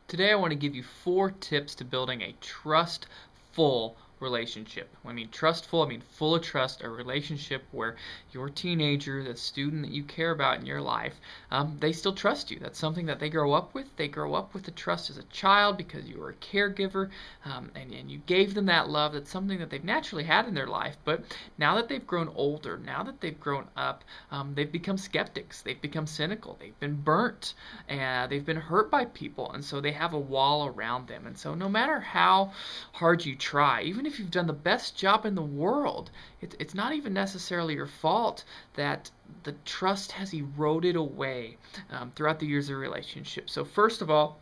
Today I want to give you 4 tips to building a trustful relationship. When I mean trustful, I mean full of trust, a relationship where your teenager, the student that you care about in your life, they still trust you. That's something that they grow up with. They grow up with the trust as a child because you were a caregiver, and you gave them that love. That's something that they've naturally had in their life, but now that they've grown older, now that they've grown up, they've become skeptics. They've become cynical. They've been burnt, and they've been hurt by people, and so they have a wall around them. And so no matter how hard you try, even if you've done the best job in the world, it's not even necessarily your fault that the trust has eroded away throughout the years of a relationship. So first of all,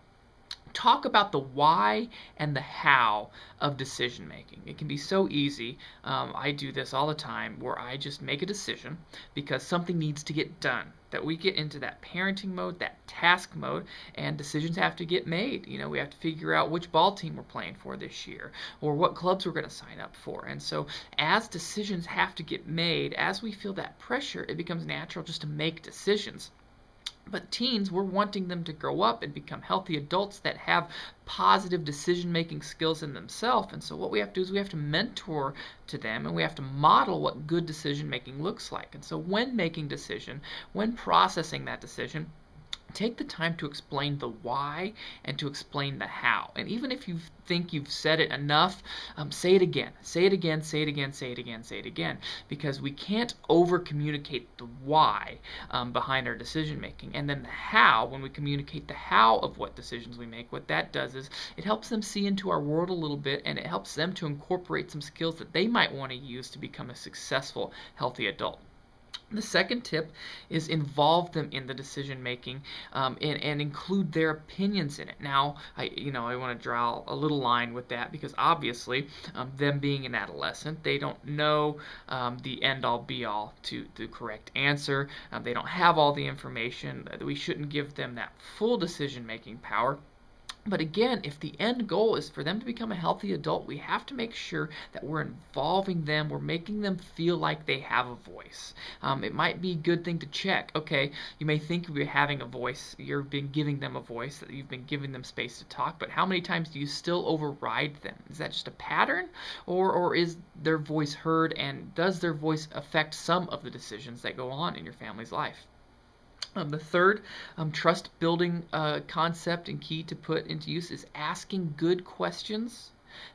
talk about the why and the how of decision making. It can be so easy. I do this all the time where I just make a decision because something needs to get done. That we get into that parenting mode, that task mode, and decisions have to get made. You know, we have to figure out which ball team we're playing for this year or what clubs we're going to sign up for. And so as decisions have to get made, as we feel that pressure, it becomes natural just to make decisions. But teens, we're wanting them to grow up and become healthy adults that have positive decision-making skills in themselves. And so what we have to do is we have to mentor to them, and we have to model what good decision-making looks like. And so when making decision, when processing that decision, take the time to explain the why and to explain the how. And even if you think you've said it enough, say it again. Say it again, say it again, say it again, say it again. Because we can't over-communicate the why behind our decision making. And then the how, when we communicate the how of what decisions we make, what that does is it helps them see into our world a little bit, and it helps them to incorporate some skills that they might want to use to become a successful, healthy adult. The second tip is involve them in the decision making and include their opinions in it. Now, I want to draw a little line with that because obviously, them being an adolescent, they don't know the end-all be-all to the correct answer. They don't have all the information. We shouldn't give them that full decision making power. But again, if the end goal is for them to become a healthy adult, we have to make sure that we're involving them, we're making them feel like they have a voice. It might be a good thing to check. Okay, you may think you're having a voice, you've been giving them a voice, that you've been giving them space to talk, but how many times do you still override them? Is that just a pattern, or is their voice heard, and does their voice affect some of the decisions that go on in your family's life? The third trust building concept and key to put into use is asking good questions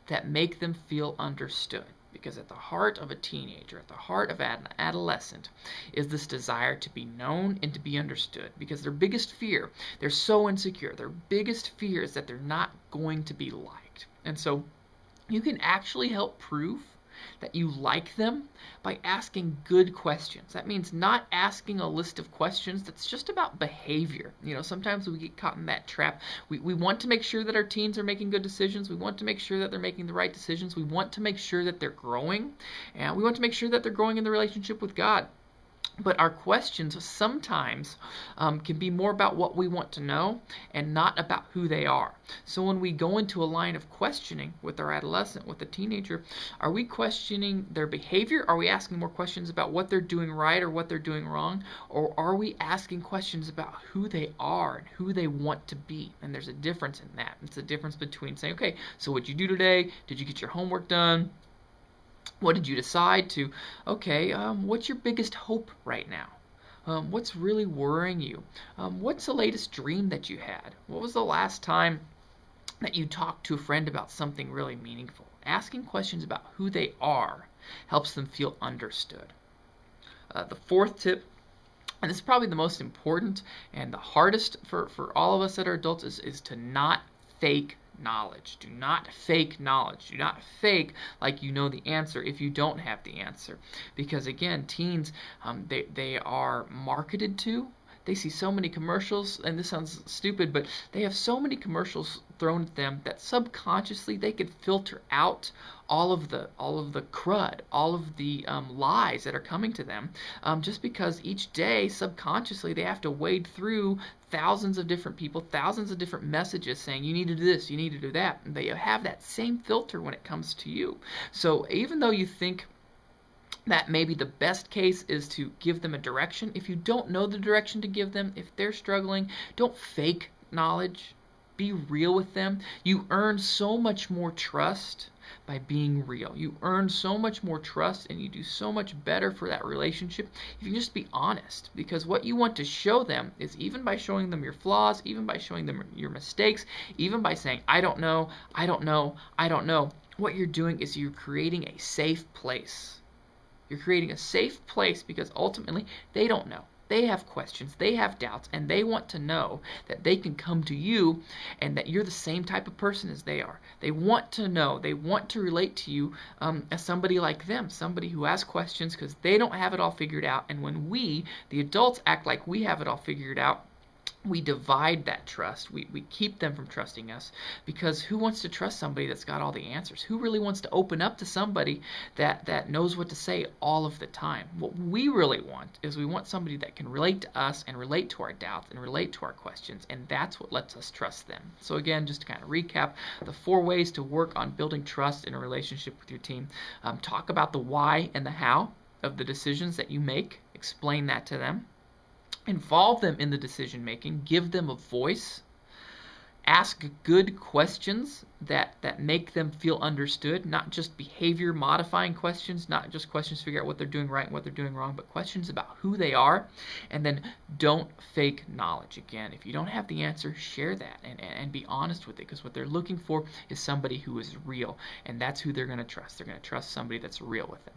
that make them feel understood. Because at the heart of a teenager, at the heart of an adolescent, is this desire to be known and to be understood. Because their biggest fear, they're so insecure, their biggest fear is that they're not going to be liked. And so you can actually help prove that you like them by asking good questions. That means not asking a list of questions that's just about behavior. You know, sometimes we get caught in that trap. We want to make sure that our teens are making good decisions. We want to make sure that they're making the right decisions. We want to make sure that they're growing. And we want to make sure that they're growing in the relationship with God. But our questions sometimes can be more about what we want to know and not about who they are. So when we go into a line of questioning with our adolescent, with a teenager, are we questioning their behavior? Are we asking more questions about what they're doing right or what they're doing wrong? Or are we asking questions about who they are and who they want to be? And there's a difference in that. It's a difference between saying, okay, so what'd you do today? Did you get your homework done? What did you decide to, okay, what's your biggest hope right now? What's really worrying you? What's the latest dream that you had? What was the last time that you talked to a friend about something really meaningful? Asking questions about who they are helps them feel understood. The fourth tip, and this is probably the most important and the hardest for all of us that are adults, is to not fake knowledge. Do not fake knowledge. Do not fake like you know the answer if you don't have the answer. Because again, teens, they are marketed to. They see so many commercials, and this sounds stupid, but they have so many commercials thrown at them that subconsciously they could filter out all of the crud, all of the lies that are coming to them, just because each day subconsciously they have to wade through thousands of different people, thousands of different messages saying you need to do this, you need to do that. And they have that same filter when it comes to you. So even though you think that maybe the best case is to give them a direction, if you don't know the direction to give them, if they're struggling, don't fake knowledge. Be real with them. You earn so much more trust by being real. You earn so much more trust and you do so much better for that relationship if you just be honest. Because what you want to show them is, even by showing them your flaws, even by showing them your mistakes, even by saying, I don't know, I don't know, I don't know, what you're doing is you're creating a safe place. You're creating a safe place because ultimately they don't know. They have questions, they have doubts, and they want to know that they can come to you and that you're the same type of person as they are. They want to know, they want to relate to you as somebody like them, somebody who has questions because they don't have it all figured out. And when we, the adults, act like we have it all figured out, we divide that trust. We keep them from trusting us, because who wants to trust somebody that's got all the answers? Who really wants to open up to somebody that knows what to say all of the time? What we really want is we want somebody that can relate to us and relate to our doubts and relate to our questions, and that's what lets us trust them. So again, just to kind of recap, the 4 ways to work on building trust in a relationship with your team. Talk about the why and the how of the decisions that you make. Explain that to them. Involve them in the decision making, give them a voice, ask good questions that make them feel understood, not just behavior modifying questions, not just questions to figure out what they're doing right and what they're doing wrong, but questions about who they are. And then don't fake knowledge. Again, if you don't have the answer, share that and be honest with it, because what they're looking for is somebody who is real, and that's who they're going to trust. They're going to trust somebody that's real with them.